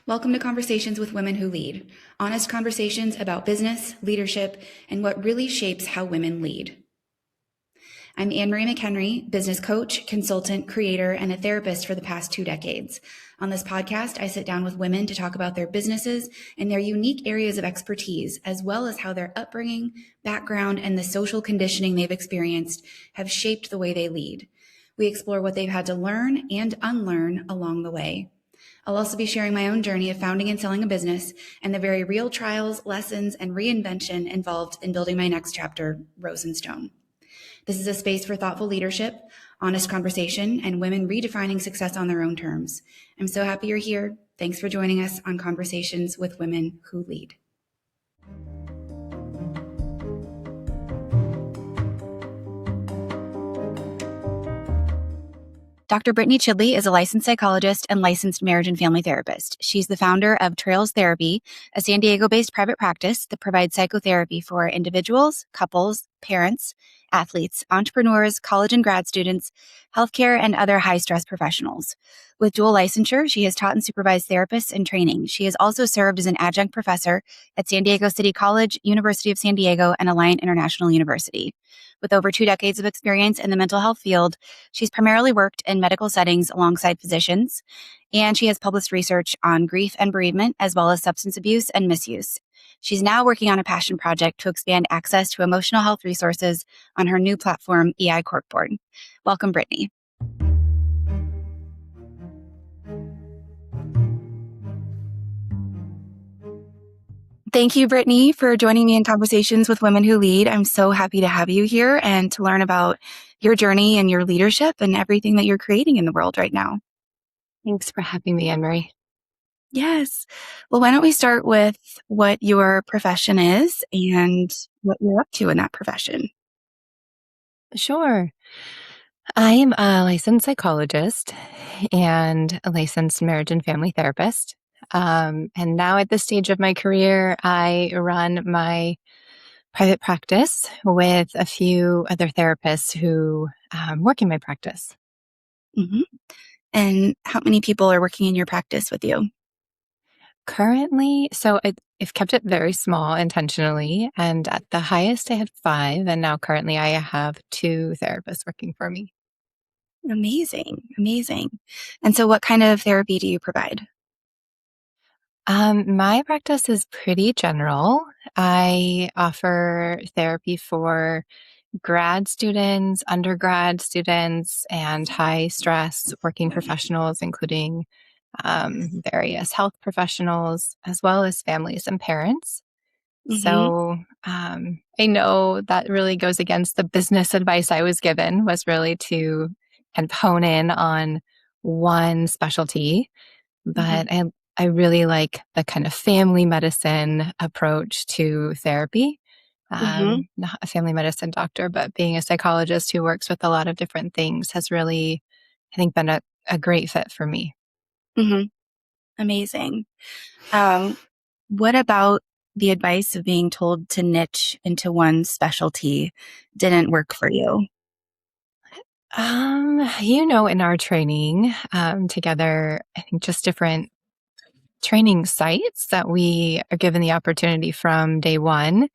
Welcome to Conversations with Women Who Lead, honest conversations about business, leadership, and what really shapes how women lead. I'm Anne-Marie McHenry, business coach, consultant, creator, and a therapist for the past 2 decades. On this podcast, I sit down with women to talk about their businesses and their unique areas of expertise, as well as how their upbringing, background, and the social conditioning they've experienced have shaped the way they lead. We explore what they've had to learn and unlearn along the way. I'll also be sharing my own journey of founding and selling a business and the very real trials, lessons, and reinvention involved in building my next chapter, Rose and Stone. This is a space for thoughtful leadership, honest conversation, and women redefining success on their own terms. I'm so happy you're here. Thanks for joining us on Conversations with Women Who Lead. Dr. Brittany Chidley is a licensed psychologist and licensed marriage and family therapist. She's the founder of Trails Therapy, a San Diego-based private practice that provides psychotherapy for individuals, couples, parents, athletes, entrepreneurs, college and grad students, healthcare, and other high-stress professionals. With dual licensure, she has taught and supervised therapists in training. She has also served as an adjunct professor at San Diego City College, University of San Diego, and Alliant International University. With over 2 decades of experience in the mental health field, she's primarily worked in medical settings alongside physicians, and she has published research on grief and bereavement, as well as substance abuse and misuse. She's now working on a passion project to expand access to emotional health resources on her new platform, EI Corkboard. Welcome, Brittany. Thank you, Brittany, for joining me in Conversations with Women Who Lead. I'm so happy to have you here and to learn about your journey and your leadership and everything that you're creating in the world right now. Thanks for having me, Anne-Marie. Yes. Well, why don't we start with what your profession is and what you're up to in that profession? Sure. I am a licensed psychologist and a licensed marriage and family therapist. And now at this stage of my career, I run my private practice with a few other therapists who work in my practice. Mm-hmm. And how many people are working in your practice with you? Currently, I've kept it very small intentionally, and at the highest I had 5, and now currently I have 2 therapists working for me. Amazing. And so what kind of therapy do you provide? My practice is pretty general. I offer therapy for grad students, undergrad students, and high stress working professionals, including various health professionals, as well as families and parents. Mm-hmm. So I know that really goes against the business advice I was given, was really to kind of hone in on one specialty. But I really like the kind of family medicine approach to therapy. Not a family medicine doctor, but being a psychologist who works with a lot of different things has really, I think, been a great fit for me. Mm-hmm. Amazing. What about the advice of being told to niche into one specialty didn't work for you? In our training together, I think just different training sites that we are given the opportunity from day one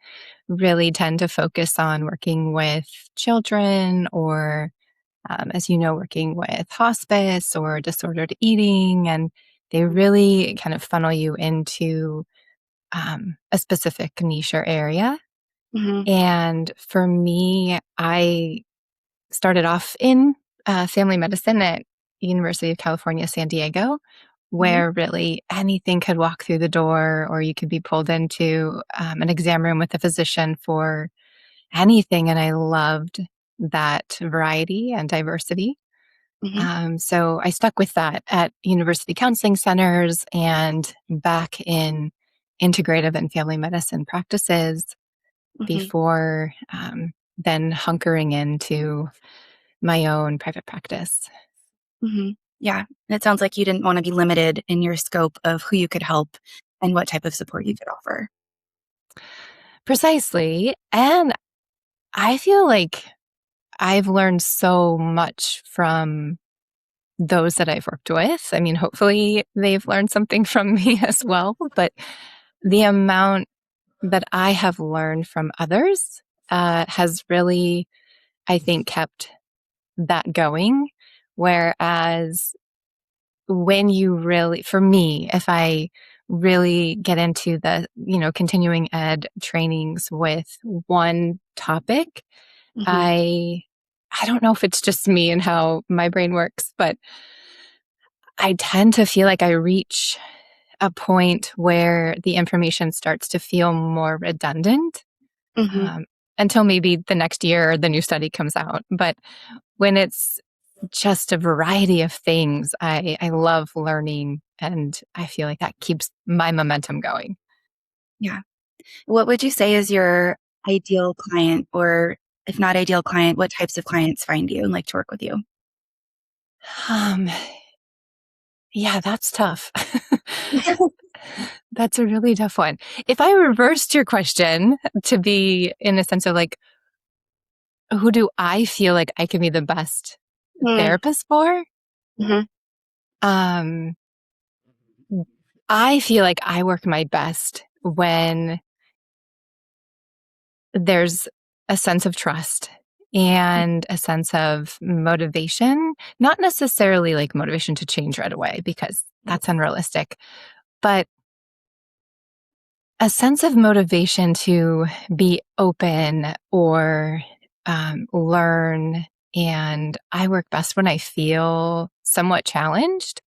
really tend to focus on working with children or, as you know, working with hospice or disordered eating. And they really kind of funnel you into a specific niche or area. Mm-hmm. And for me, I started off in family medicine at University of California, San Diego, where really anything could walk through the door, or you could be pulled into an exam room with a physician for anything. And I loved that variety and diversity. So I stuck with that at university counseling centers and back in integrative and family medicine practices before then hunkering into my own private practice. Mm-hmm. Yeah. And it sounds like you didn't want to be limited in your scope of who you could help and what type of support you could offer. Precisely. And I feel like I've learned so much from those that I've worked with. I mean, hopefully they've learned something from me as well, but the amount that I have learned from others has really, I think, kept that going. Whereas when you really, for me, if I really get into the, continuing ed trainings with one topic, Mm-hmm. I don't know if it's just me and how my brain works, but I tend to feel like I reach a point where the information starts to feel more redundant, Mm-hmm. um, until maybe the next year the new study comes out. But when it's just a variety of things, I love learning, and I feel like that keeps my momentum going. Yeah. What would you say is your ideal client, or if not ideal client, what types of clients find you and like to work with you? Um, yeah, that's tough. That's a really tough one. If I reversed your question to be in a sense of like, who do I feel like I can be the best therapist for? Mm-hmm. Um, I feel like I work my best when there's a sense of trust and a sense of motivation, not necessarily like motivation to change right away, because that's unrealistic, but a sense of motivation to be open or learn. And I work best when I feel somewhat challenged.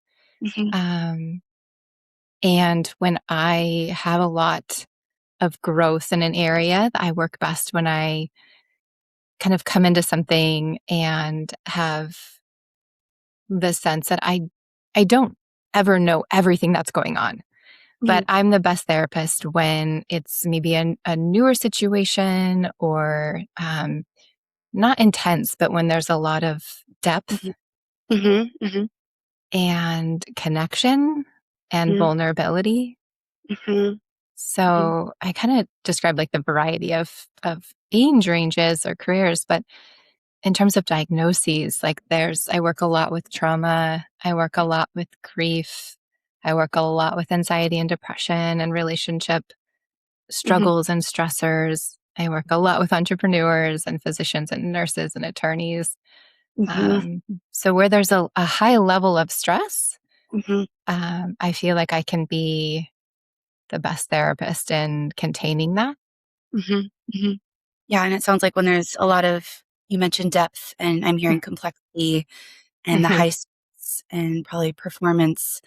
Mm-hmm. Um, and when I have a lot of growth in an area, I work best when I kind of come into something and have the sense that I don't ever know everything that's going on. But I'm the best therapist when it's maybe a newer situation, or not intense, but when there's a lot of depth Mm-hmm. Mm-hmm. Mm-hmm. and connection and vulnerability. Mm-hmm. Mm-hmm. So I kind of describe like the variety of age ranges or careers, but in terms of diagnoses, like I work a lot with trauma, I work a lot with grief, I work a lot with anxiety and depression and relationship Mm-hmm. struggles and stressors. I work a lot with entrepreneurs and physicians and nurses and attorneys. Mm-hmm. So where there's a high level of stress, Mm-hmm. I feel like I can be the best therapist in containing that. Mm-hmm. Mm-hmm. Yeah, and it sounds like when there's a lot of, you mentioned depth, and I'm hearing complexity and the Mm-hmm. high stress and probably performance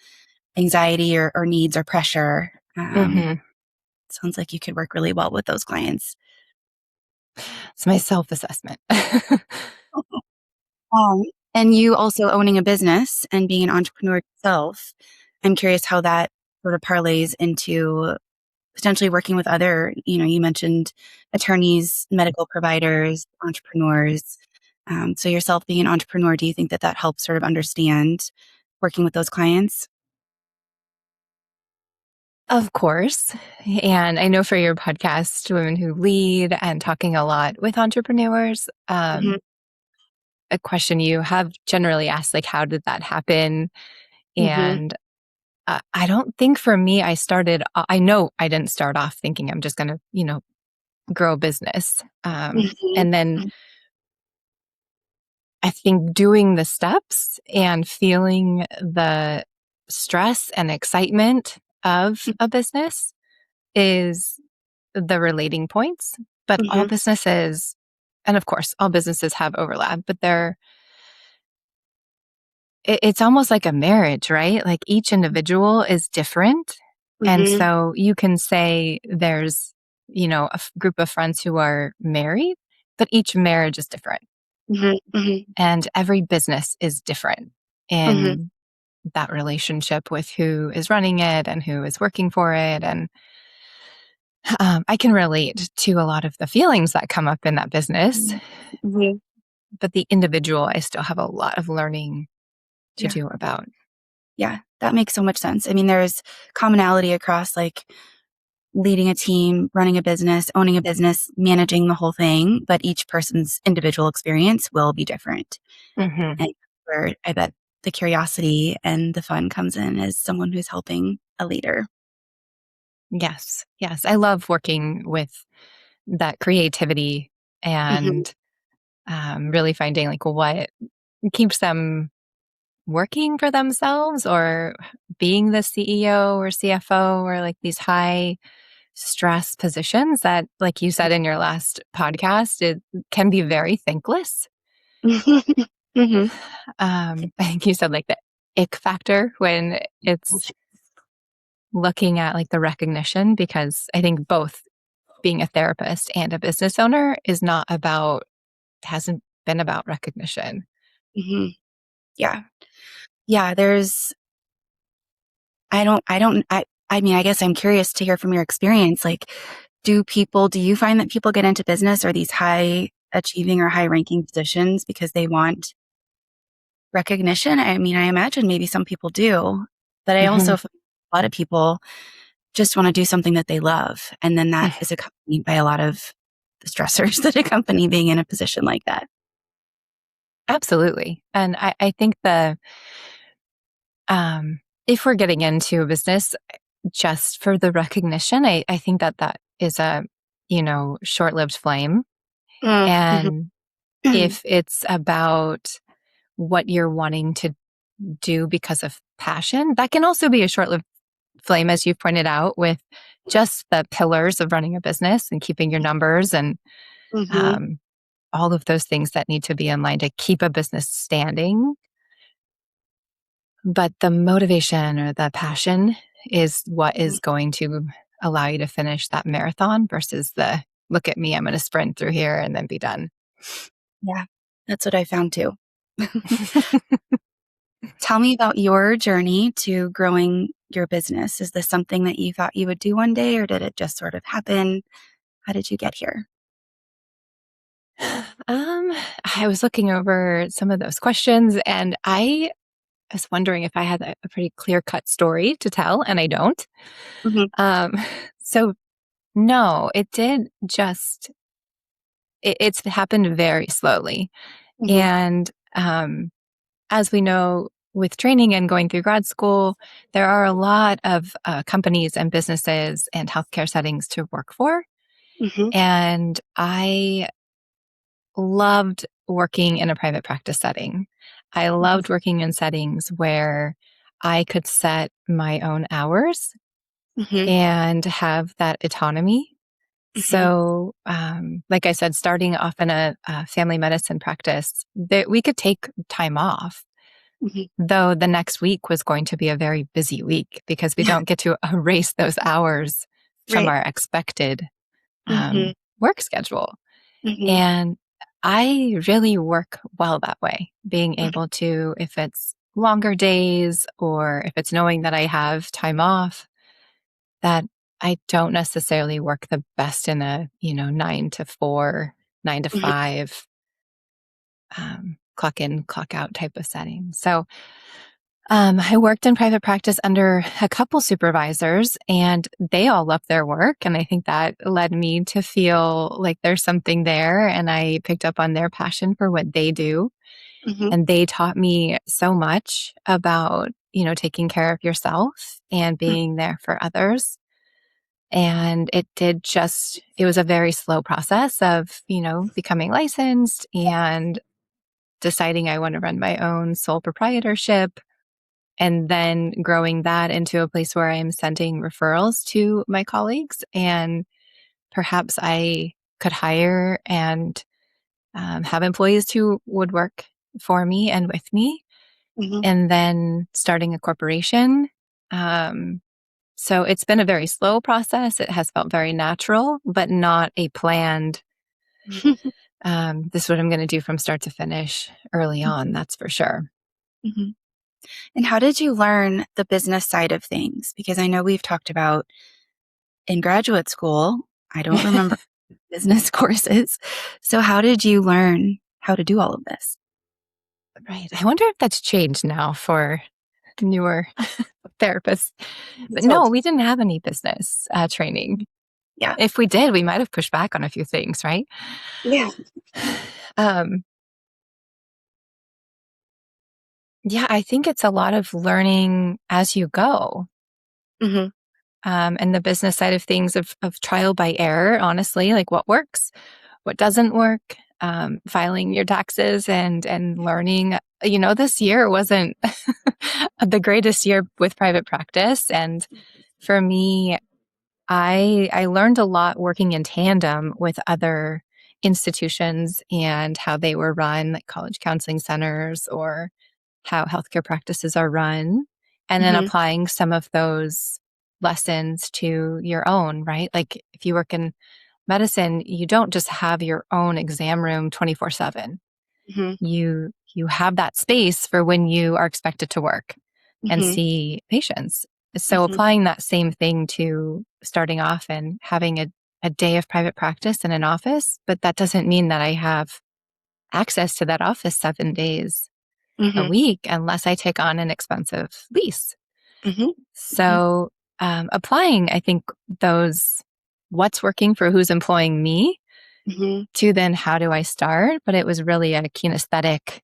anxiety or needs or pressure. Mm-hmm. Sounds like you could work really well with those clients. It's my self-assessment. Um, and you also owning a business and being an entrepreneur yourself, I'm curious how that sort of parlays into potentially working with other, you mentioned attorneys, medical providers, entrepreneurs. So yourself being an entrepreneur, do you think that that helps sort of understand working with those clients? Of course. And I know for your podcast, Women Who Lead, and talking a lot with entrepreneurs, Hmm. a question you have generally asked, like, how did that happen? Hmm. And I don't think for me, I know I didn't start off thinking I'm just going to, grow a business. Hmm. And then I think doing the steps and feeling the stress and excitement of a business is the relating points. But all Hmm. businesses, and of course, all businesses have overlap, but it's almost like a marriage, right? Like each individual is different. And Hmm. so you can say there's, group of friends who are married, but each marriage is different. Hmm. Hmm. And every business is different Hmm. in that relationship with who is running it and who is working for it. And I can relate to a lot of the feelings that come up in that business, Hmm. but the individual, I still have a lot of learning to Yeah. do about. Yeah. That makes so much sense. I mean, there's commonality across like leading a team, running a business, owning a business, managing the whole thing, but each person's individual experience will be different. Hmm. And where I bet the curiosity and the fun comes in as someone who's helping a leader. Yes. Yes. I love working with that creativity Mhm. and really finding like what keeps them working for themselves or being the CEO or CFO or like these high stress positions that, like you said in your last podcast, it can be very thankless. Mhm. I think you said like the ick factor when it's looking at like the recognition, because I think both being a therapist and a business owner is not about, hasn't been about recognition. Mhm. Yeah. Yeah, I mean, I guess I'm curious to hear from your experience. Like, do you find that people get into business or these high achieving or high ranking positions because they want recognition? I mean, I imagine maybe some people do, but I Hmm. also find a lot of people just want to do something that they love. And then that is accompanied by a lot of the stressors that accompany being in a position like that. Absolutely. And I think if we're getting into a business just for the recognition, I think that is a, short-lived flame. Mm, mhm, And if it's about what you're wanting to do because of passion, that can also be a short-lived flame, as you've pointed out, with just the pillars of running a business and keeping your numbers and mhm, um, all of those things that need to be in line to keep a business standing. But the motivation or the passion is what mhm. is going to allow you to finish that marathon versus the look at me, I'm going to sprint through here and then be done. Yeah, that's what I found too. Tell me about your journey to growing your business. Is this something that you thought you would do one day, or did it just sort of happen? How did you get here? um, I was looking over some of those questions and I was wondering if I had a pretty clear cut story to tell, and I don't. Mhm, Um, so, no, it's happened very slowly. mhm, And as we know, with training and going through grad school, there are a lot of companies and businesses and healthcare settings to work for. mhm, And I loved working in a private practice setting. I mhm, loved working in settings where I could set my own hours mhm, and have that autonomy. mhm, So, like I said, starting off in a family medicine practice, that we could take time off, mhm. though the next week was going to be a very busy week because we Yeah, don't get to erase those hours from right. our expected Mhm, work schedule. mhm, And I really work well that way, being mhm, able to, if it's longer days or if it's knowing that I have time off, that I don't necessarily work the best in a, 9 to 4, nine to mhm, five, clock in, clock out type of setting. So I worked in private practice under a couple supervisors and they all loved their work. And I think that led me to feel like there's something there. And I picked up on their passion for what they do. mhm, And they taught me so much about, taking care of yourself and mhm, being there for others. And it was a very slow process of, becoming licensed and deciding I want to run my own sole proprietorship and then growing that into a place where I'm sending referrals to my colleagues. And perhaps I could hire and have employees who would work for me and with me. mhm. And then starting a corporation. Um, so it's been a very slow process. It has felt very natural, but not a planned, this is what I'm going to do from start to finish early on. That's for sure. Mhm. And how did you learn the business side of things? Because I know we've talked about in graduate school, I don't remember business courses. So how did you learn how to do all of this? Right. I wonder if that's changed now for newer therapists. But Let's hope. no, we didn't have any business training. Yeah. If we did, we might have pushed back on a few things, right? Yeah. Um, Yeah, I think it's a lot of learning as you go. Mm-hmm. And the business side of things of trial by error, honestly, like what works, what doesn't work, filing your taxes and learning. This year wasn't the greatest year with private practice. And for me, I learned a lot working in tandem with other institutions and how they were run, like college counseling centers or how healthcare practices are run, and then Mm-hmm. applying some of those lessons to your own, right? Like if you work in medicine, you don't just have your own exam room 24/7. Mm-hmm. You have that space for when you are expected to work and Mm-hmm. see patients. So Mm-hmm. applying that same thing to starting off and having a day of private practice in an office, but that doesn't mean that I have access to that office 7 days a Mm-hmm. week unless I take on an expensive lease. Mm-hmm. Mm-hmm. So applying, I think, those what's working for who's employing me Mm-hmm. to then how do I start? But it was really a kinesthetic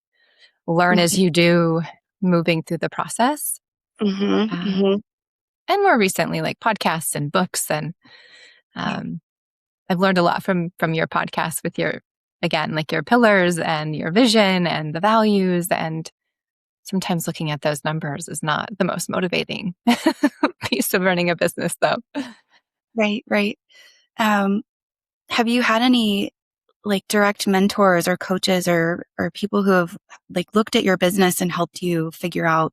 learn as you do, moving through the process. Mm-hmm. Uh, Mm-hmm. and more recently, like podcasts and books. And um, I've learned a lot from your podcast with your, again, like your pillars and your vision and the values. And sometimes looking at those numbers is not the most motivating piece of running a business, though. Right, right. Um, have you had any like direct mentors or coaches or people who have like looked at your business and helped you figure out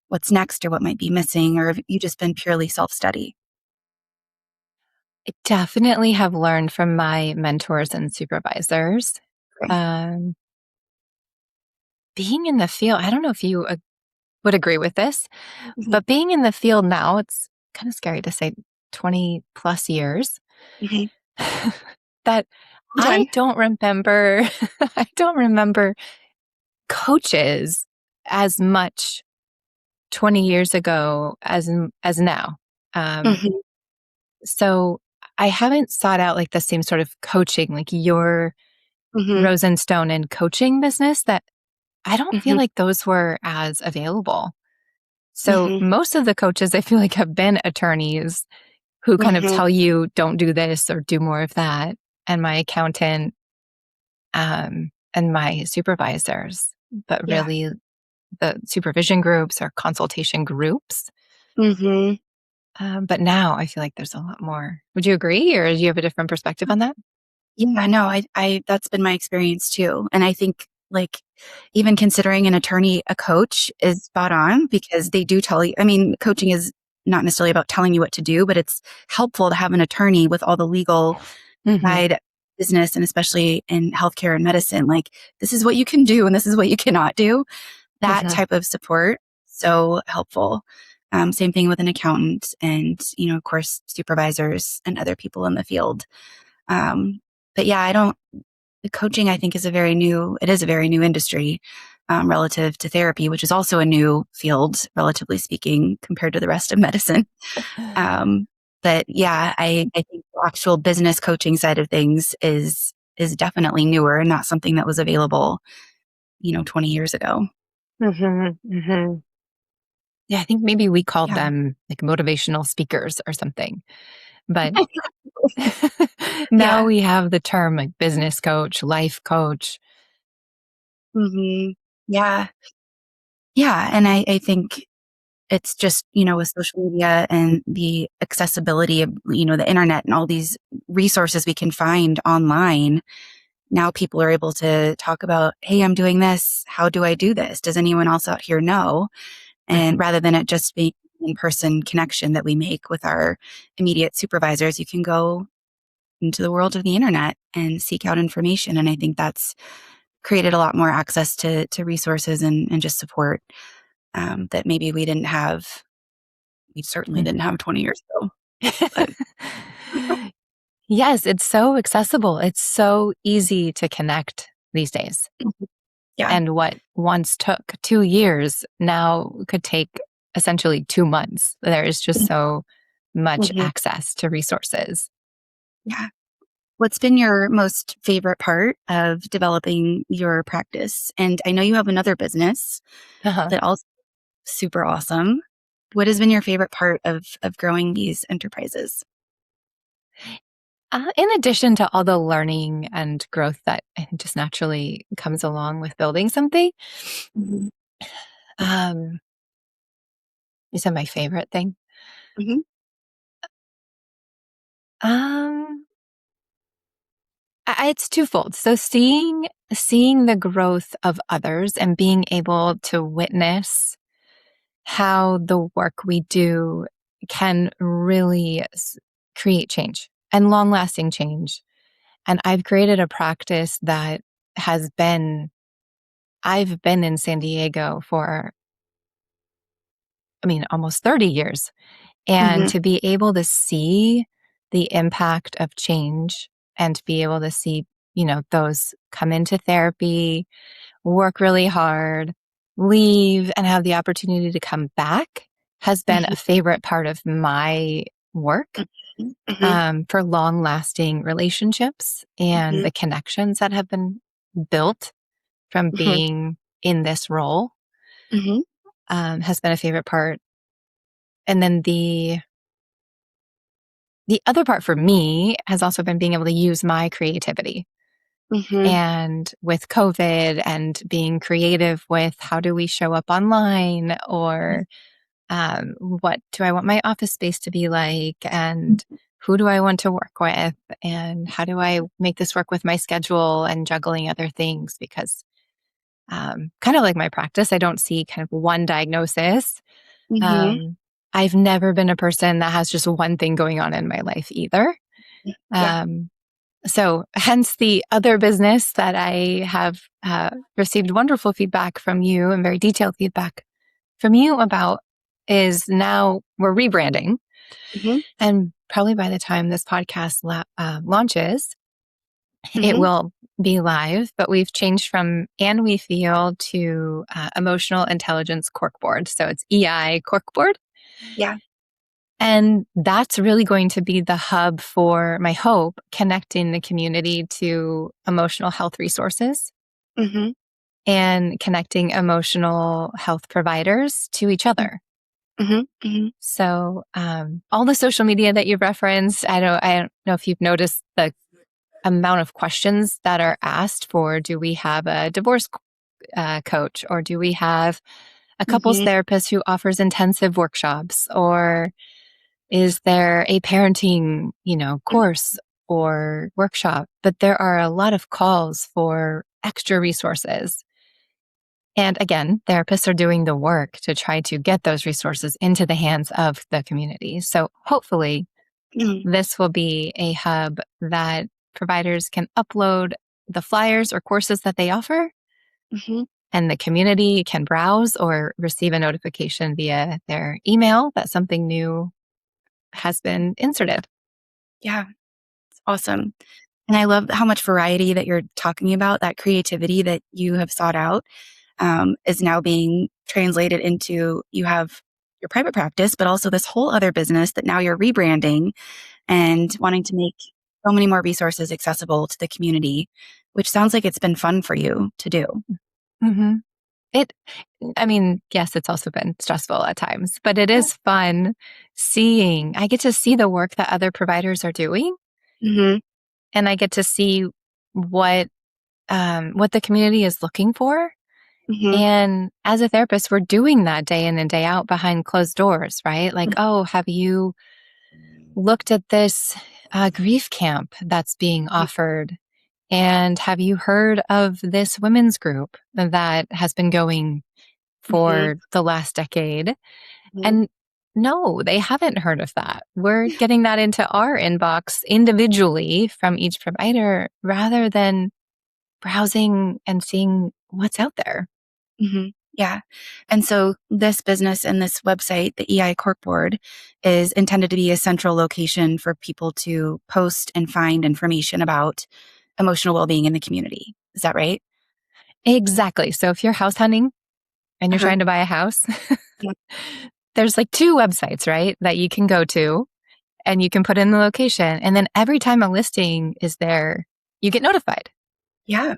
what's next or what might be missing, or have you just been purely self-study? I definitely have learned from my mentors and supervisors. Okay. Um, being in the field, I don't know if you would agree with this, Mhm. but being in the field now, it's kind of scary to say 20 plus years Mhm. that Long time. I don't remember coaches as much 20 years ago as now. Um, Mhm. so I haven't sought out like the same sort of coaching, like your Mhm. Rosenstone and coaching business that I don't feel Mhm. like those were as available. So Mhm. most of the coaches I feel like have been attorneys who kind of Mhm. tell you don't do this or do more of that. And my accountant and my supervisors, but Yeah. really the supervision groups or consultation groups. Mhm. But now I feel like there's a lot more. Would you agree, or do you have a different perspective on that? Yeah, no, I that's been my experience too. And I think like even considering an attorney a coach is spot on because they do tell you, I mean, coaching is not necessarily about telling you what to do, but it's helpful to have an attorney with all the legal Hmm. side business and especially in healthcare and medicine. Like this is what you can do and this is what you cannot do. That Hmm. type of support, so helpful. Same thing with an accountant and, of course, supervisors and other people in the field. Um, but yeah, the coaching I think it is a very new industry relative to therapy, which is also a new field, relatively speaking, compared to the rest of medicine. Um, but yeah, I think the actual business coaching side of things is definitely newer and not something that was available, 20 years ago. Hmm. Hmm. Yeah, I think maybe we called Yeah. them like motivational speakers or something. But now Yeah. we have the term like business coach, life coach. Hmm. Yeah. Yeah. And I think it's just, with social media and the accessibility of, the internet and all these resources we can find online. Now people are able to talk about, hey, I'm doing this. How do I do this? Does anyone else out here know? And rather than it just being in person connection that we make with our immediate supervisors, you can go into the world of the internet and seek out information. And I think that's created a lot more access to resources and just support that maybe we certainly didn't have 20 years ago. But Yes, it's so accessible. It's so easy to connect these days. yeah. And what once took 2 years now could take essentially 2 months. There is just so much Mhm. access to resources. Yeah. What's been your most favorite part of developing your practice? And I know you have another business Uh-huh. that also super awesome. What has been your favorite part of growing these enterprises? In addition to all the learning and growth that I think just naturally comes along with building something, Mm-hmm. um, is that my favorite thing? Mm-hmm. Um, it's twofold. So seeing the growth of others and being able to witness how the work we do can really create change and long lasting change. And I've created a practice that has been, I've been in San Diego for, almost 30 years. And Mm-hmm. to be able to see the impact of change and to be able to see, those come into therapy, work really hard, leave, and have the opportunity to come back has been a favorite part of my work, Mm-hmm. for long lasting relationships and Mm-hmm. the connections that have been built from Mm-hmm. being in this role, Mm-hmm. has been a favorite part. And then the other part for me has also been being able to use my creativity. Mm-hmm. And with COVID and being creative with how do we show up online, or what do I want my office space to be like, and who do I want to work with, and how do I make this work with my schedule and juggling other things, because kind of like my practice, I don't see kind of one diagnosis. Mm-hmm. Um, I've never been a person that has just one thing going on in my life either. Yeah. Um, so hence the other business that I have received wonderful feedback from you and very detailed feedback from you about is now we're rebranding. Mm-hmm. And probably by the time this podcast launches, it Mm-hmm. will be live, but we've changed from And We Feel to Emotional Intelligence Corkboard. So it's EI Corkboard. Yeah. And that's really going to be the hub for my hope, connecting the community to emotional health resources Mm-hmm. and connecting emotional health providers to each other. Mm-hmm. Mm-hmm. So, all the social media that you've referenced, I don't know if you've noticed the amount of questions that are asked for, do we have a divorce coach, or do we have a couples Mm-hmm. therapist who offers intensive workshops, or is there a parenting, course or workshop? But there are a lot of calls for extra resources. And again, therapists are doing the work to try to get those resources into the hands of the community. So hopefully Mm-hmm. this will be a hub that providers can upload the flyers or courses that they offer, Mm-hmm. and the community can browse or receive a notification via their email that something new has been inserted. Yeah. It's awesome. And I love how much variety that you're talking about, that creativity that you have sought out, is now being translated into you have your private practice, but also this whole other business that now you're rebranding and wanting to make so many more resources accessible to the community, which sounds like it's been fun for you to do. Mm-hmm. It, yes, it's also been stressful at times, but it is fun I get to see the work that other providers are doing, Mm-hmm. and I get to see what, what the community is looking for. Mm-hmm. And as a therapist, we're doing that day in and day out behind closed doors, right? Like, oh, have you looked at this grief camp that's being offered? And have you heard of this women's group that has been going Mm-hmm. for the last decade? Mm-hmm. And no, they haven't heard of that. We're getting that into our inbox individually from each provider rather than browsing and seeing what's out there. Mm-hmm. Yeah. And so this business and this website, the EI Corkboard, is intended to be a central location for people to post and find information about emotional well-being in the community. Is that right? Exactly. So if you're house hunting and you're Uh-huh. trying to buy a house, Yeah. there's like two websites, right, that you can go to. and you can put in the location. And then every time a listing is there, you get notified. Yeah.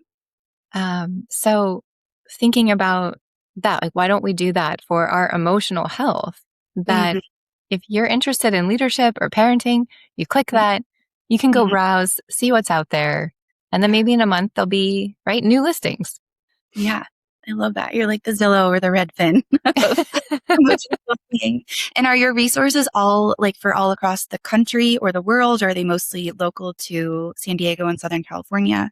So thinking about that, like, why don't we do that for our emotional health? That if you're interested in leadership or parenting, you click that, you can go browse, see what's out there. And then maybe in a month, there'll be, right, new listings. Yeah. I love that. You're like the Zillow or the Redfin of emotional well-being. And are your resources all like for all across the country or the world, or are they mostly local to San Diego and Southern California?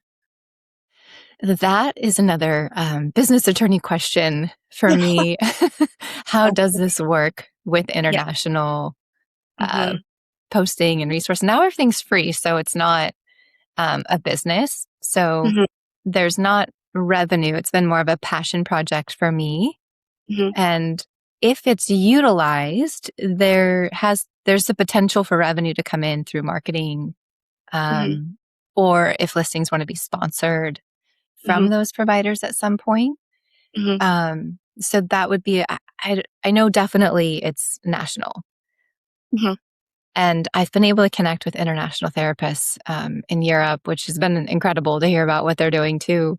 That is another business attorney question for me. How does this work with Yeah. international posting and resource? Now everything's free, so it's not a business. So there's not revenue. It's been more of a passion project for me. And if it's utilized, there's the potential for revenue to come in through marketing, or if listings want to be sponsored from those providers at some point. So that would be, I know definitely it's national. And I've been able to connect with international therapists in Europe, which has been incredible to hear about what they're doing too.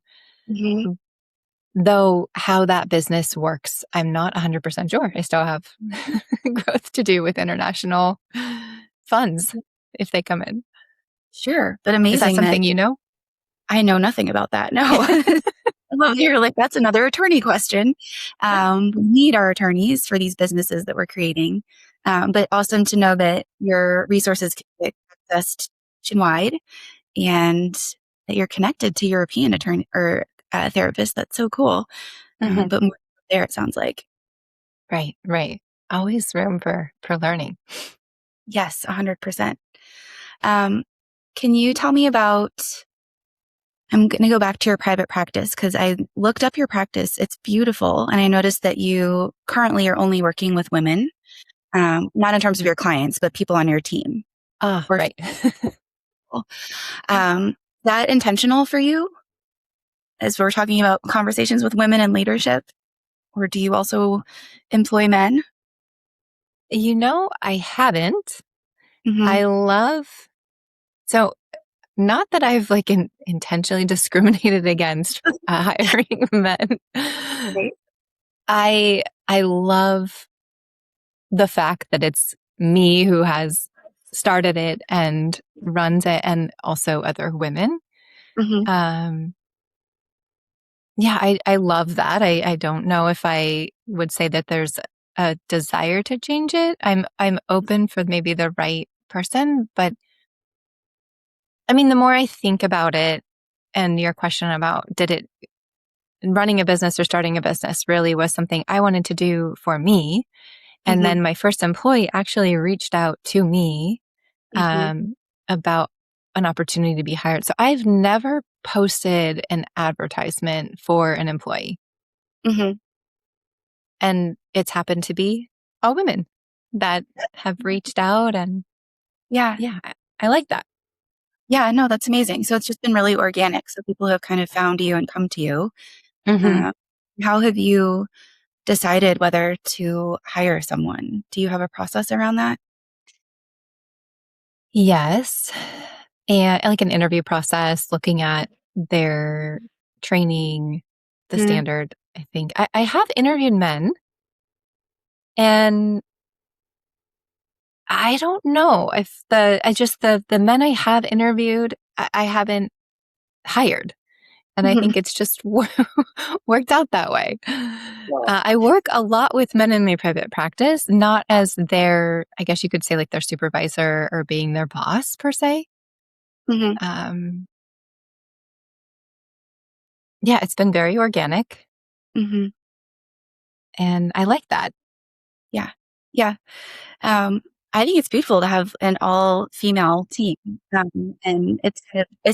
Though how that business works, I'm not 100% sure. I still have growth to do with international funds if they come in. Sure. But amazing. Is that something you know? I know nothing about that. No. I love you're like, that's another attorney question. We need our attorneys for these businesses that we're creating. But awesome to know that your resources can be accessed nationwide and that you're connected to European attorney or therapists. That's so cool. But more there, it sounds like. Right. Always room for learning. Yes, 100%. Can you tell me about, I'm going to go back to your private practice because I looked up your practice. It's beautiful. And I noticed that you currently are only working with women, not in terms of your clients, but people on your team. Right. That intentional for you as we're talking about conversations with women and leadership? Or do you also employ men? I haven't. I love, so not that I've like intentionally discriminated against hiring men. Right. I love the fact that it's me who has started it and runs it, and also other women. I love that. I don't know if I would say that there's a desire to change it. I'm open for maybe the right person, but I mean, the more I think about it, and your question about running a business or starting a business really was something I wanted to do for me. And then my first employee actually reached out to me about an opportunity to be hired. So I've never posted an advertisement for an employee. And it's happened to be all women that have reached out. And I like that. Yeah, no, that's amazing. So it's just been really organic. So people have kind of found you and come to you. How have you decided whether to hire someone? Do you have a process around that? Yes. And like an interview process, looking at their training, the standard, I think. I have interviewed men, and I don't know if the men I have interviewed, I haven't hired. And I think it's just worked out that way. I work a lot with men in my private practice, not as their, I guess you could say, like their supervisor or being their boss per se. It's been very organic. And I like that. Yeah. I think it's beautiful to have an all-female team. And it's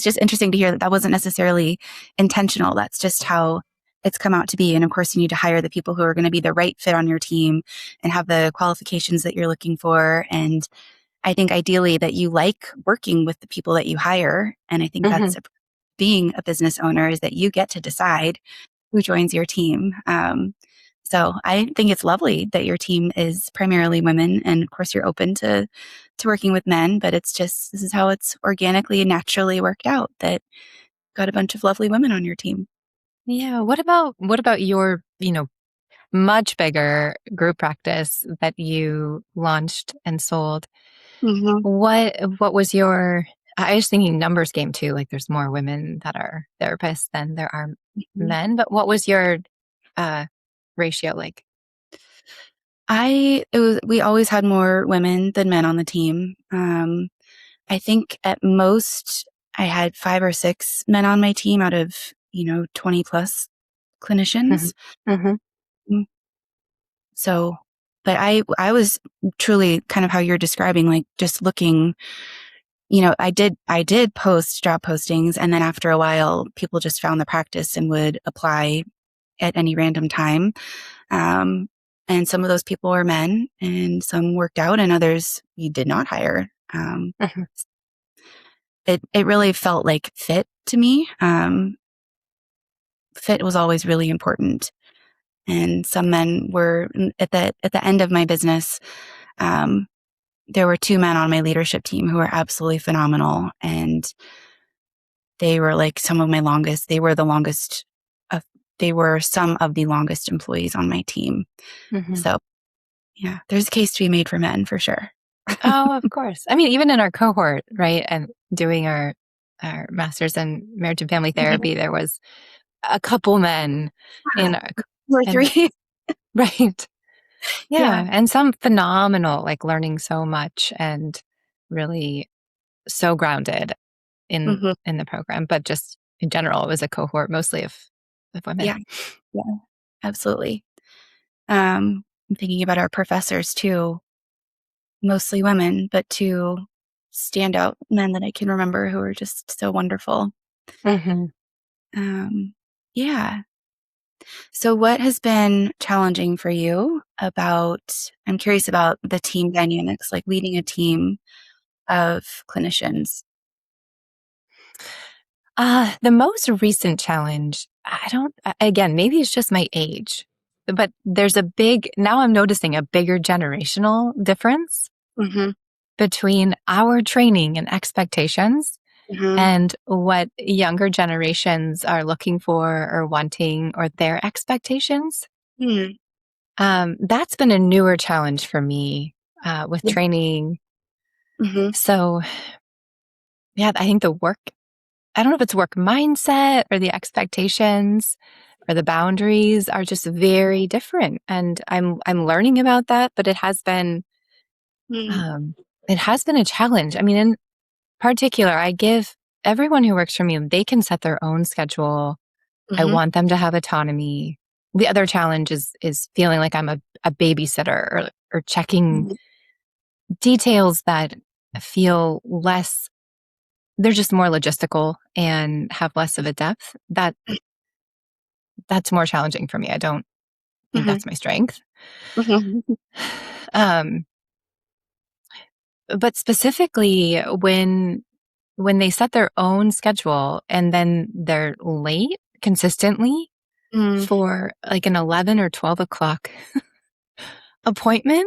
just interesting to hear that wasn't necessarily intentional. That's just how it's come out to be. And of course, you need to hire the people who are going to be the right fit on your team and have the qualifications that you're looking for. And I think ideally that you like working with the people that you hire. And I think that's being a business owner, is that you get to decide who joins your team. So I think it's lovely that your team is primarily women. And of course, you're open to to working with men, but it's just, this is how it's organically and naturally worked out, that got a bunch of lovely women on your team. Yeah. What about your, much bigger group practice that you launched and sold? Mm-hmm. What was your I was thinking numbers game too, like there's more women that are therapists than there are men, but what was your uh ratio like? We always had more women than men on the team. I think at most I had 5 or 6 men on my team out of, 20 plus Mhm. clinicians. Mhm. Mm, So, but I was truly kind of how you're describing, like just looking, I did post job postings, and then after a while, people just found the practice and would apply at any random time. Um, and some of those people were men, and some worked out, and others you did not hire. Mhm. It really felt like fit to me. Fit was always really important, and some men were at the end of my business. Um, there were 2 men on my leadership team who were absolutely phenomenal, and they were like some of my longest. They were the longest. Of, they were some of the longest employees on my team. Mhm. So yeah, there's a case to be made for men for sure. Oh, of course. I mean, even in our cohort, right? And doing our masters in marriage and family Mhm. therapy, there was a couple men Yeah, in our 2 or and 3. right. Yeah. Yeah, and some phenomenal, like learning so much and really so grounded Mhm. in the program, but just in general, it was a cohort mostly of women. Yeah. Yeah. Absolutely. I'm thinking about our professors too, mostly women, but 2 standout men that I can remember who were just so wonderful. Mhm. Um, yeah. So what has been challenging for you I'm curious about the team dynamics, like leading a team of clinicians. The most recent challenge, I don't, again, maybe it's just my age, but now I'm noticing a bigger generational difference Mhm. between our training and expectations Mhm. and what younger generations are looking for or wanting or their expectations. Mm. That's been a newer challenge for me with Yeah. training. Mhm. So, yeah, I think I don't know if it's work mindset or the expectations or the boundaries are just very different. And I'm learning about that, but Mm. um, it has been a challenge. I mean, in particular, I give everyone who works for me, they can set their own schedule. I Mhm. want them to have autonomy. The other challenge is feeling like I'm a babysitter or checking Mhm. details that feel less, they're just more logistical and have less of a depth. That's more challenging for me. I don't think Mhm. that's my strength. Mhm. Um, but specifically when they set their own schedule and then they're late consistently Mm. for like an 11 or 12 o'clock appointment,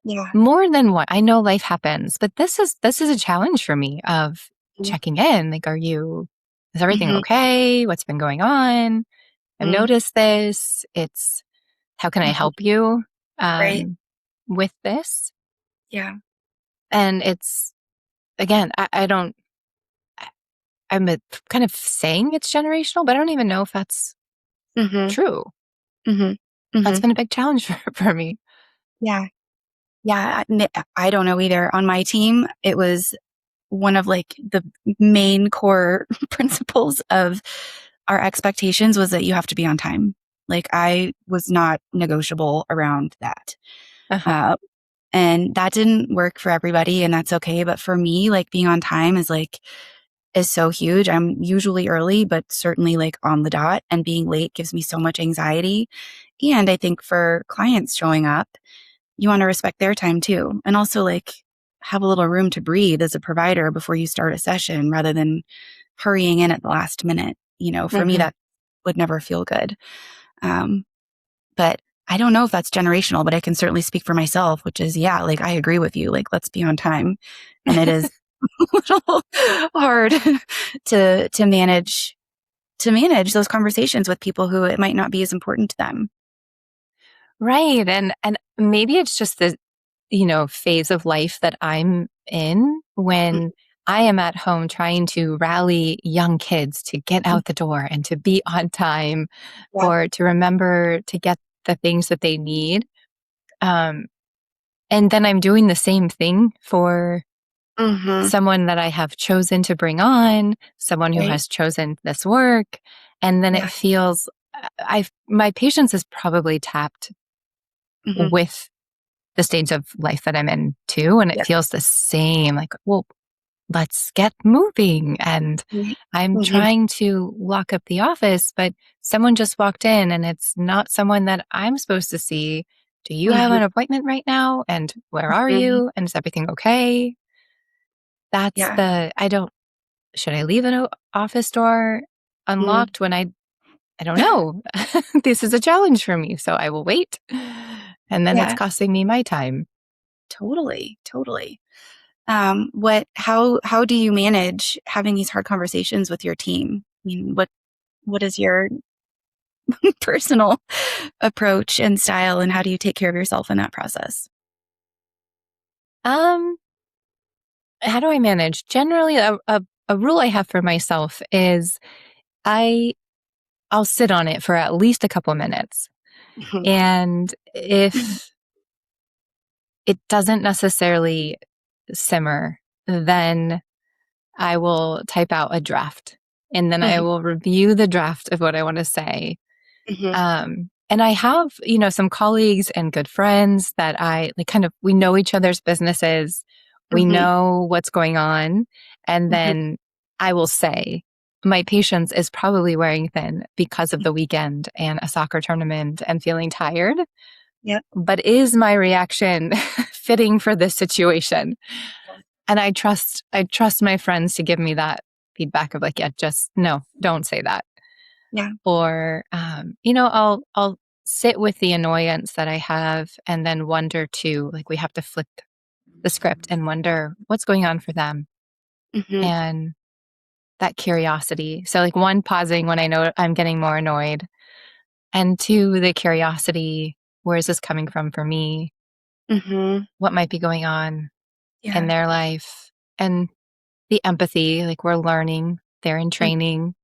Yeah. more than what I know life happens, but this is a challenge for me of Mm. checking in. Like, is everything Mhm. okay? What's been going on? I've Mm. noticed this. It's how can I Mhm. help you Right. with this? Yeah. And it's again, I don't. I'm kind of saying it's generational, but I don't even know if that's Mhm. true. Mhm. That's Mhm. been a big challenge for me. Yeah. Yeah. I don't know either. On my team, it was one of like the main core principles of our expectations was that you have to be on time. Like I was not negotiable around that. Uh-huh. Uh, and that didn't work for everybody, and that's okay. But for me, like being on time is so huge. I'm usually early, but certainly like on the dot, and being late gives me so much anxiety. And I think for clients showing up, you want to respect their time too. And also like have a little room to breathe as a provider before you start a session rather than hurrying in at the last minute. For me, Hmm. that would never feel good. Um, but I don't know if that's generational, but I can certainly speak for myself, which is, yeah, like I agree with you. Like, let's be on time. And it is a little hard to manage those conversations with people who it might not be as important to them. Right. And maybe it's just the, phase of life that I'm in when I am at home trying to rally young kids to get out the door and to be on time Yeah. or to remember to get the things that they need. Um, and then I'm doing the same thing for Mm-hmm. someone that I have chosen to bring on, someone who Right. has chosen this work. And then Yeah. it feels my patience is probably tapped Mm-hmm. with the stage of life that I'm in too. And it Yeah. feels the same like, well, let's get moving. And I'm Mm-hmm. trying to lock up the office, but someone just walked in and it's not someone that I'm supposed to see. Do you have Mm-hmm. an appointment right now? And where are Mm-hmm. you? And is everything okay? That's Yeah. should I leave an office door Mm-hmm. unlocked when I don't know. This is a challenge for me. So I will wait. And then it's Yeah. costing me my time. Totally. Totally. How do you manage having these hard conversations with your team? I mean, what is your personal approach and style, and how do you take care of yourself in that process? Um, how do I manage? Generally, a rule I have for myself is I I'll sit on it for at least a couple minutes. Mhm. And if it doesn't necessarily simmer, then I will type out a draft and then I Mhm. will review the draft of what I want to say. Mhm. And I have, some colleagues and good friends that I like we know each other's businesses. We Mhm. know what's going on. And Mhm. then I will say, my patience is probably wearing thin because of the weekend and a soccer tournament and feeling tired. Yep. But is my reaction fitting for this situation? And I trust my friends to give me that feedback of like, yeah, just no, don't say that. Yeah. Or, I'll sit with the annoyance that I have and then wonder too, like we have to flip the script and wonder what's going on for them Mhm. and that curiosity. So like one, pausing when I know I'm getting more annoyed, and two, the curiosity, where is this coming from for me? Mhm. What might be going on in Yeah. their life? And the empathy, like we're learning, they're in training.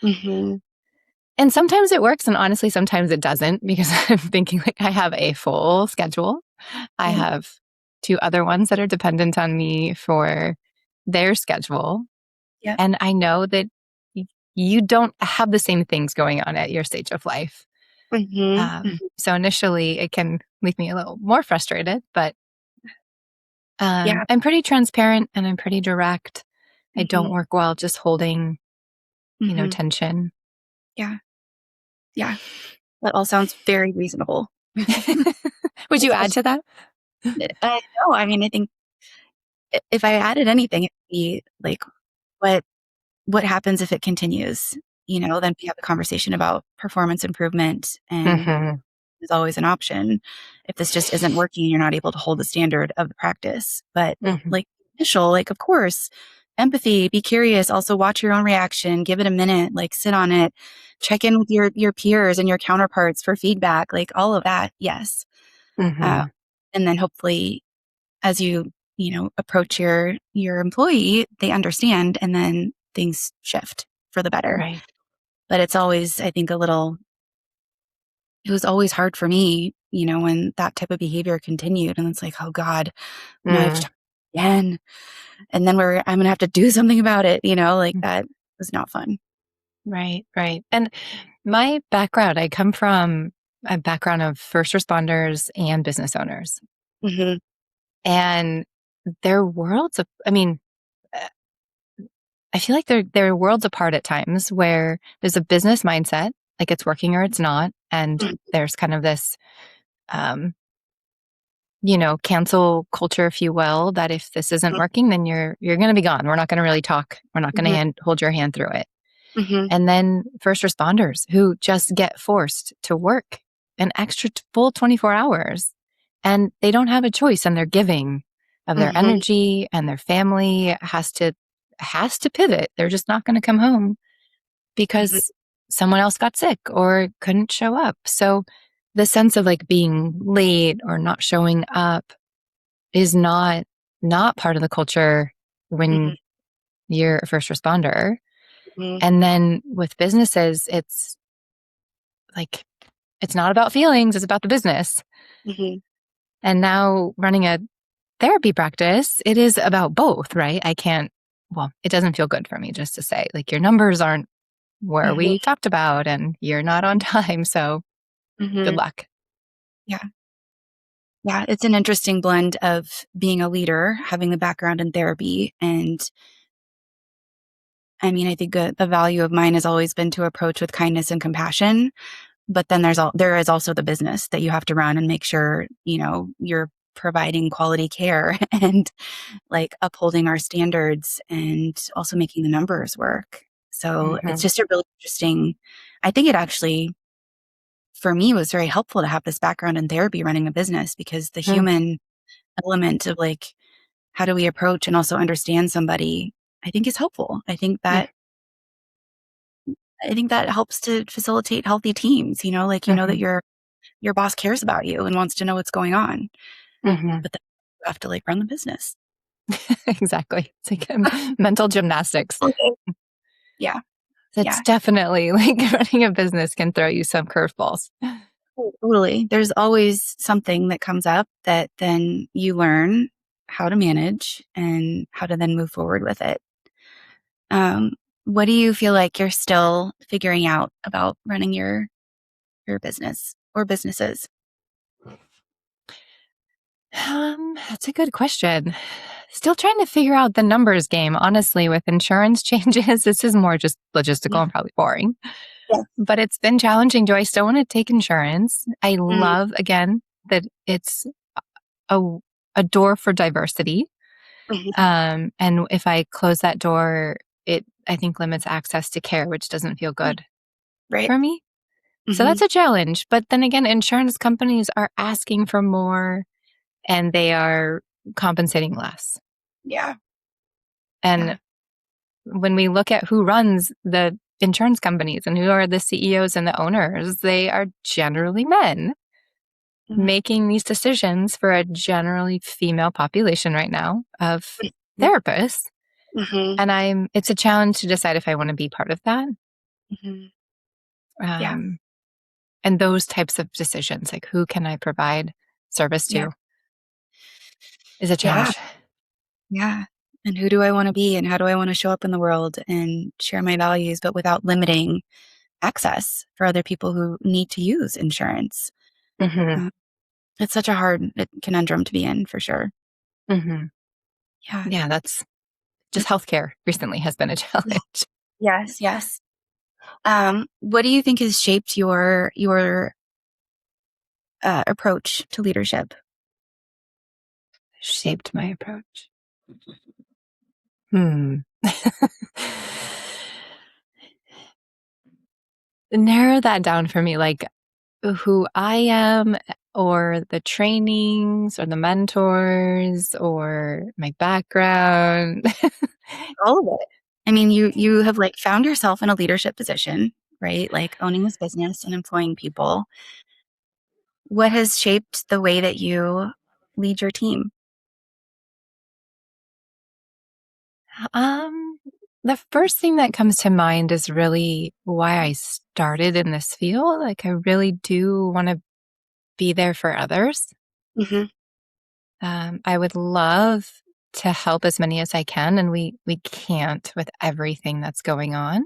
Mhm. And sometimes it works, and honestly, sometimes it doesn't because I'm thinking like I have a full schedule. I Yeah. have two other ones that are dependent on me for their schedule. Yeah. And I know that you don't have the same things going on at your stage of life. Mhm. Mhm. So initially, it can leave me a little more frustrated, but Yeah. I'm pretty transparent and I'm pretty direct. I don't Mhm. work well just holding, Mhm. tension. Yeah. Yeah. That all sounds very reasonable. Would you add Especially, to that? I know. I mean, I think if I added anything, it'd be like, what what happens if it continues? Then we have a conversation about performance improvement, and Hmm. is always an option. If this just isn't working, you're not able to hold the standard of the practice. But Hmm. like initial, like of course, empathy, be curious, also watch your own reaction, give it a minute, like sit on it, check in with your peers and your counterparts for feedback, like all of that. Yes. Uh, Hmm. and then hopefully as you approach your employee, they understand and then things shift for the better. Right. But it's always, I think, it was always hard for me, when that type of behavior continued. And it's like, oh God, now I have to Mm, talk again. And then I'm going to have to do something about it, like that was not fun. right. Right. And my background, I come from a background of first responders and business owners. Hmm. And their worlds of, uh, I feel like they're worlds apart at times where there's a business mindset, like it's working or it's not. And there's kind of this, um, cancel culture, if you will, that if this isn't working, then you're going to be gone. We're not going to really talk. We're not going Hmm. to hold your hand through it. Hmm. And then first responders who just get forced to work an extra full 24 hours, and they don't have a choice, and they're giving of their energy, and their family has to pivot. They're just not going to come home because someone else got sick or couldn't show up. So the sense of like being late or not showing up is not part of the culture when you're a first responder. And then with businesses, it's like, it's not about feelings, it's about the business. And now running a therapy practice, it is about both, right? It doesn't feel good for me just to say, like, your numbers aren't where we talked about and you're not on time. So good luck. Yeah. Yeah. It's an interesting blend of being a leader, having the background in therapy. And I mean, I think the value of mine has always been to approach with kindness and compassion. But then there is also the business that you have to run and make sure, you're providing quality care and like upholding our standards and also making the numbers work. So it's just a really interesting, I think it actually, for me, was very helpful to have this background in therapy running a business, because the human element of like, how do we approach and also understand somebody, I think is helpful. I think that helps to facilitate healthy teams, like, that your boss cares about you and wants to know what's going on, but then you have to like run the business. Exactly. It's like mental gymnastics. Yeah. It's definitely like running a business can throw you some curveballs. Totally. There's always something that comes up that then you learn how to manage and how to then move forward with it. What do you feel like you're still figuring out about running your business or businesses? That's a good question. Still trying to figure out the numbers game, honestly, with insurance changes. This is more just logistical and probably boring. Yeah. But it's been challenging. Do I still want to take insurance? I love, again, that it's a door for diversity. And if I close that door, it, I think, limits access to care, which doesn't feel good for me. So that's a challenge. But then again, insurance companies are asking for more and they are compensating less. Yeah. And when we look at who runs the insurance companies and who are the CEOs and the owners, they are generally men making these decisions for a generally female population right now of therapists. And it's a challenge to decide if I want to be part of that. And those types of decisions, like who can I provide service to, is a challenge. Yeah. And who do I want to be and how do I want to show up in the world and share my values, but without limiting access for other people who need to use insurance. It's such a hard conundrum to be in, for sure. Yeah, that's just healthcare recently has been a challenge. Yes. What do you think has shaped your approach to leadership? Shaped my approach. Narrow that down for me, like who I am, or the trainings, or the mentors, or my background. All of it. I mean, you have like found yourself in a leadership position, right? Like owning this business and employing people. What has shaped the way that you lead your team? The first thing that comes to mind is really why I started in this field. Like, I really do want to be there for others. I would love to help as many as I can, and we can't with everything that's going on.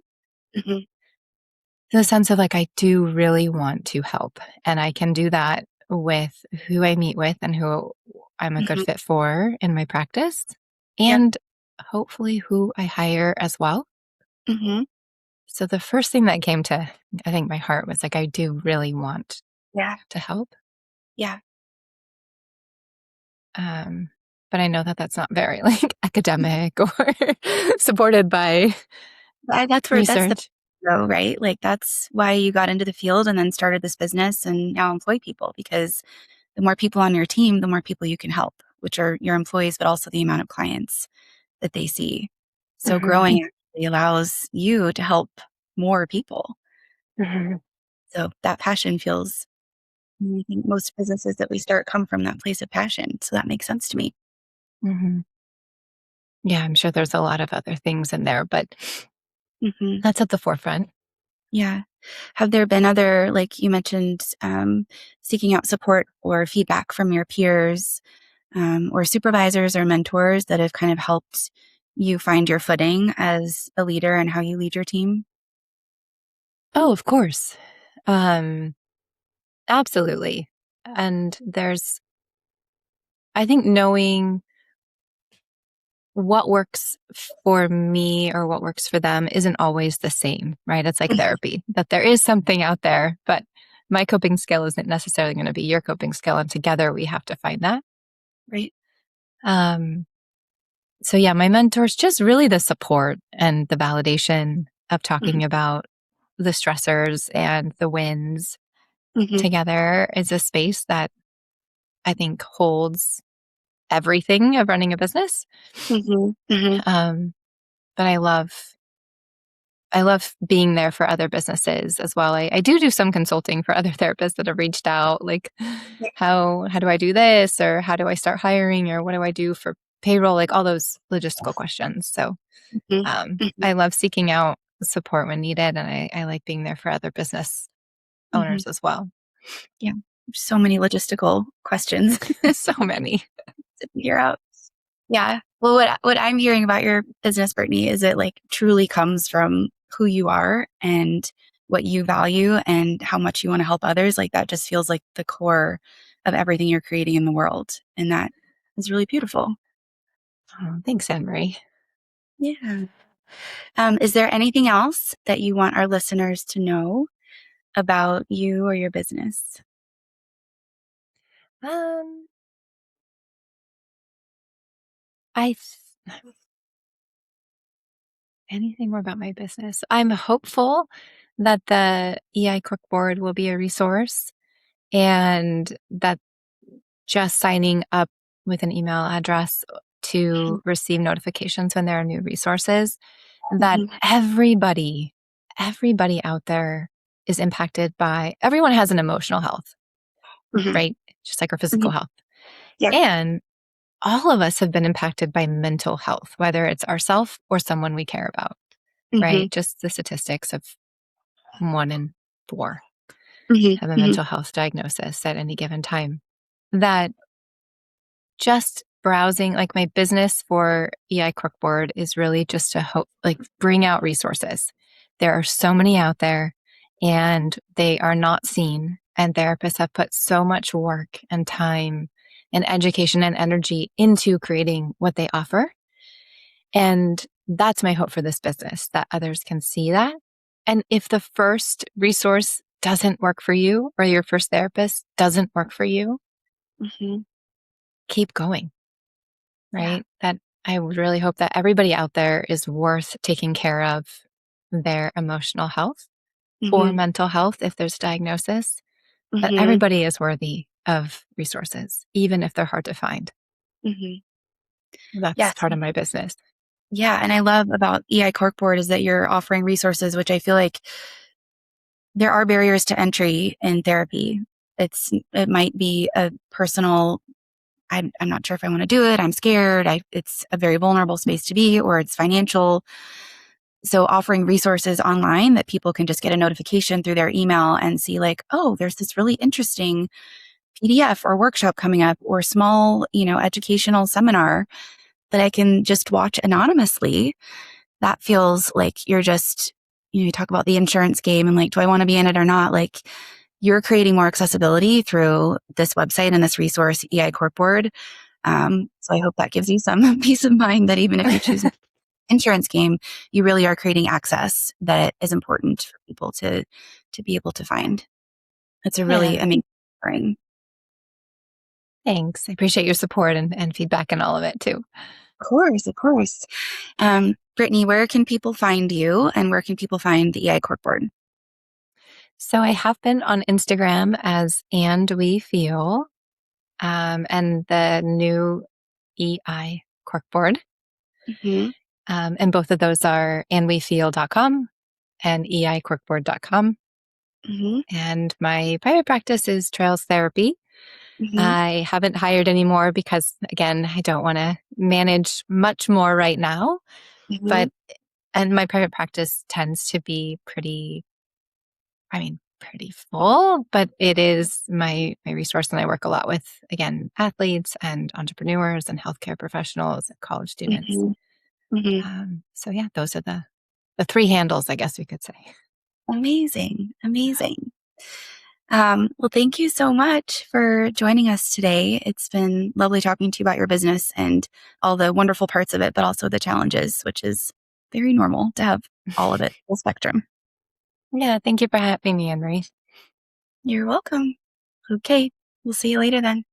The sense of like, I do really want to help, and I can do that with who I meet with and who I'm a good fit for in my practice, and hopefully who I hire as well. So the first thing that came to, I think, my heart was like, I do really want to help. But I know that that's not very like academic or supported by That's research. though, right? Like that's why you got into the field and then started this business and now employ people, because the more people on your team, the more people you can help, which are your employees, but also the amount of clients that they see. So Hmm. growing actually allows you to help more people. Hmm. So that passion feels, I think most businesses that we start come from that place of passion. So that makes sense to me. Hmm. Yeah, I'm sure there's a lot of other things in there, but Hmm. that's at the forefront. Yeah. Have there been other, like you mentioned, seeking out support or feedback from your peers, or supervisors or mentors that have kind of helped you find your footing as a leader and how you lead your team? Oh, of course. Um, Absolutely. And I think knowing what works for me or what works for them isn't always the same, right? It's like Mhm. therapy, that there is something out there, but my coping skill isn't necessarily going to be your coping skill. And together we have to find that. Right. Um, so yeah, my mentors, just really the support and the validation of Hmm. talking about the stressors and the wins Hmm. together is a space that I think holds everything of running a business. Hmm. Hmm. Um, but I love being there for other businesses as well. I do some consulting for other therapists that have reached out, like how do I do this, or how do I start hiring, or what do I do for payroll, like all those logistical questions. So Hmm. Hmm. I love seeking out support when needed, and I like being there for other business Hmm. owners as well. Yeah. So many logistical questions So many. to figure out. Yeah. Well, what I'm hearing about your business, Brittany, is it like truly comes from who you are and what you value and how much you want to help others. Like that just feels like the core of everything you're creating in the world. And that is really beautiful. Oh, thanks, Anne Marie. Yeah. Is there anything else that you want our listeners to know about you or your business? Um, I Anything more about my business? I'm hopeful that the EI Corkboard will be a resource and that just signing up with an email address to receive notifications when there are new resources, that Mhm. everybody out there is impacted by, everyone has an emotional health, Mhm. right? Just like our physical Mhm. health. Yeah. And all of us have been impacted by mental health, whether it's ourself or someone we care about, right? Mhm. Just the statistics of 1 in 4 Mhm. have a Mhm. mental health diagnosis at any given time. That just browsing, like my business for EI Corkboard is really just to hope, like bring out resources. There are so many out there and they are not seen. And therapists have put so much work and time and education and energy into creating what they offer. And that's my hope for this business, that others can see that. And if the first resource doesn't work for you or your first therapist doesn't work for you, Mhm. keep going, Yeah. right? That I would really hope that everybody out there is worth taking care of their emotional health or Mhm. mental health if there's diagnosis, that Mhm. everybody is worthy of resources, even if they're hard to find. Mhm. That's Yes. part of my business. Yeah, and I love about EI Corkboard is that you're offering resources, which I feel like there are barriers to entry in therapy. It might be a personal, I'm not sure if I want to do it. I'm scared. It's a very vulnerable space to be, or it's financial. So offering resources online that people can just get a notification through their email and see like, oh, there's this really interesting PDF or workshop coming up or small, educational seminar that I can just watch anonymously. That feels like you're just, you talk about the insurance game and like, do I want to be in it or not? Like you're creating more accessibility through this website and this resource, EI Corkboard. So I hope that gives you some peace of mind that even if you choose an insurance game, you really are creating access that is important for people to be able to find. It's a really Yeah. amazing offering. Thanks. I appreciate your support and feedback and all of it too. Of course. Brittany, where can people find you and where can people find the EI Corkboard? So I have been on Instagram as And We Feel, and the new EI Corkboard. Mm-hmm. And both of those are andwefeel.com and eicorkboard.com. Mm-hmm. And my private practice is Trails Therapy. Mm-hmm. I haven't hired anymore because, again, I don't want to manage much more right now. Mm-hmm. And my private practice tends to be pretty full, but it is my resource. And I work a lot with, again, athletes and entrepreneurs and healthcare professionals and college students. Mm-hmm. Mm-hmm. So yeah, those are the three handles, I guess we could say. Amazing. Well, thank you so much for joining us today. It's been lovely talking to you about your business and all the wonderful parts of it, but also the challenges, which is very normal to have all of it, full spectrum. Yeah, thank you for having me, Anne-Marie. You're welcome. Okay, we'll see you later then.